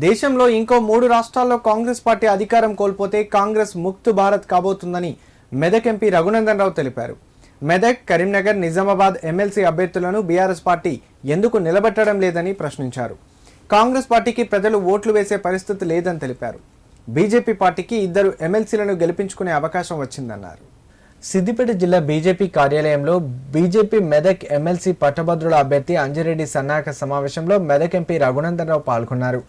దేశంలో ఇంకో 3 రాష్ట్రాల్లో కాంగ్రెస్ పార్టీ అధికారం కోల్పోతే కాంగ్రెస్ ముక్త్ భారత్ కాబోతుందని మెదక్ ఎంపీ రఘునందన్ రావు తెలిపారు. మెదక్, కరీంనగర్, నిజామాబాద్ ఎమ్మెల్సీ అభ్యర్థులను బీఆర్ఎస్ పార్టీ ఎందుకు నిలబెట్టడం లేదని ప్రశ్నించారు. కాంగ్రెస్ పార్టీకి ప్రజలు ఓట్లు వేసే పరిస్థితి లేదని తెలిపారు. బీజేపీ పార్టీకి 2 ఎమ్మెల్సీలను గెలిపించుకునే అవకాశం వచ్చిందన్నారు. సిద్దిపేట జిల్లా బీజేపీ కార్యాలయంలో బీజేపీ మెదక్ ఎమ్మెల్సీ పట్టభద్రుల అభ్యర్థి అంజిరెడ్డి సన్నాహక సమావేశంలో మెదక్ ఎంపీ రఘునందన్ రావు పాల్గొన్నారు.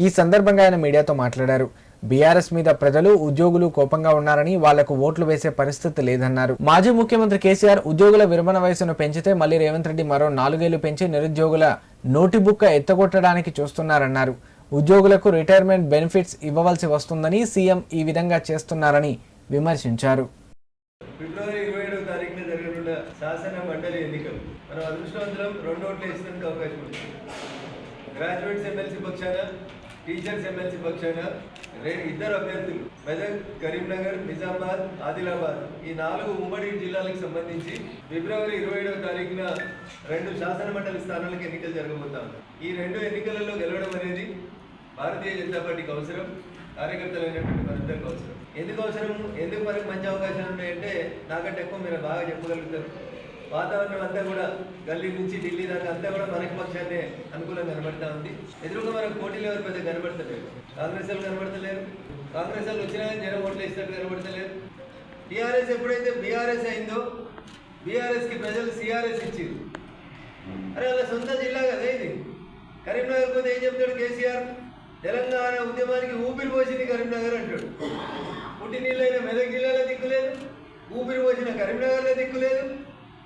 ఈ సందర్భంగా ఆయన మీడియాతో మాట్లాడారు. బీఆర్ఎస్ మీద ప్రజలు, ఉద్యోగులు కోపంగా ఉన్నారని, వాళ్లకు ఓట్లు వేసే పరిస్థితి లేదన్నారు. మాజీ ముఖ్యమంత్రి కేసీఆర్ ఉద్యోగుల విరమణ వయసును పెంచితే మళ్లీ రేవంత్ రెడ్డి మరో 4 ఏళ్లు పెంచి నిరుద్యోగుల నోటిబుక్క ఎత్తగొట్టడానికి చూస్తున్నారన్నారు. ఉద్యోగులకు రిటైర్మెంట్ బెనిఫిట్స్ ఇవ్వవలసి వస్తుందని సీఎం ఈ విధంగా చేస్తున్నారని విమర్శించారు. ఫిబ్రవరి 27వ తారీఖున జరగనున్న శాసన మండలి ఎన్నికలు మనం అదృష్టవంతులం 2 ఓట్లు వేసేందుకు అవకాశం ఉంది. గ్రాడ్యుయేట్స్ ఎమ్మెల్సీ పక్షాన, టీచర్స్ ఎమ్మెల్సీ పక్షాన 2 అభ్యర్థులు మెదక్, కరీంనగర్, నిజామాబాద్, ఆదిలాబాద్ ఈ 4 ఉమ్మడి జిల్లాలకు సంబంధించి ఫిబ్రవరి 27వ తారీఖున 2 శాసన మండలి స్థానాలకు ఎన్నికలు జరగబోతా ఉన్నాయి. ఈ 2 ఎన్నికలలో గెలవడం అనేది భారతీయ జనతా పార్టీకి అవసరం, కార్యకర్తలైనటువంటి మనందరికీ అవసరం. ఎందుకు అవసరం, ఎందుకు మనకు మంచి అవకాశాలు ఉన్నాయంటే నాకంటే ఎక్కువ మీరు బాగా చెప్పగలుగుతారు. వాతావరణం అంతా కూడా గల్లీ నుంచి ఢిల్లీ దాకా అంతా కూడా మనకి పక్షాన్ని అనుకూలంగా కనబడతా ఉంది. ఎదురుగా మనకు పోటీలు ఎవరు పెద్ద కనబడతలేరు. కాంగ్రెస్ వాళ్ళు కనబడతలేరు. కాంగ్రెస్ వాళ్ళు వచ్చినా జనం ఓట్లు వేసినట్టు కనబడతలేరు. టీఆర్ఎస్ ఎప్పుడైతే బీఆర్ఎస్ అయిందో బీఆర్ఎస్కి ప్రజలు సిఆర్ఎస్ ఇచ్చారు. అరే వాళ్ళ సొంత జిల్లా కదా ఇది. కరీంనగర్ పోతే ఏం చెప్తాడు కేసీఆర్? తెలంగాణ ఉద్యమానికి ఊపిరి పోసింది కరీంనగర్ అంటాడు. పుట్టి నీళ్ళైన మెదక్ జిల్లాలో దిక్కులేదు, ఊపిరి పోసిన కరీంనగర్లో దిక్కులేదు.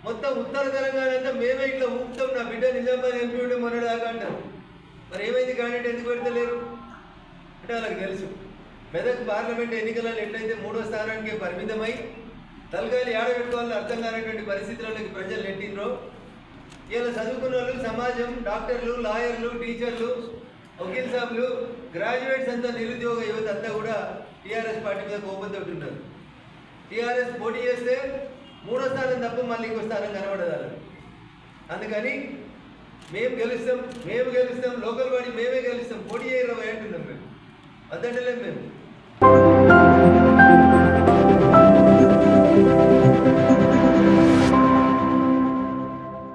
మొత్తం ఉత్తర తెలంగాణ అంతా మేమే ఇట్లా ఊపుతాం, నా బిడ్డ నిజామాబాద్ ఎంపీ ఉంటే మొన్నదాకా అంటారు. మరి ఏమైంది క్యాండిడేట్ ఎందుకు పెడతలేరు అంటే వాళ్ళకి తెలుసు. మెదక్ పార్లమెంట్ ఎన్నికలలో ఎట్లయితే 3వ స్థానానికి పరిమితమై తలకాయలు ఏడబెట్టుకోవాలని అర్థం కానటువంటి పరిస్థితులలోకి ప్రజలు నెట్టినరో, ఇలా చదువుకున్న వాళ్ళు, సమాజం, డాక్టర్లు, లాయర్లు, టీచర్లు, వకీల్ సాబ్లు, గ్రాడ్యుయేట్స్ అంతా, నిరుద్యోగ యువత అంతా కూడా టీఆర్ఎస్ పార్టీ మీద కోపంతో ఉన్నారు. టీఆర్ఎస్ పోటీ చేస్తే 3వ స్థానం తప్ప మళ్ళీ ఇంకో స్థానం కనబడదాలి. అందుకని మేము గెలుస్తాం, లోకల్ బాడీ మేమే గెలుస్తాం, పోటీ చేయరు అంటున్నాం. మేము వద్దంటలేము. మేము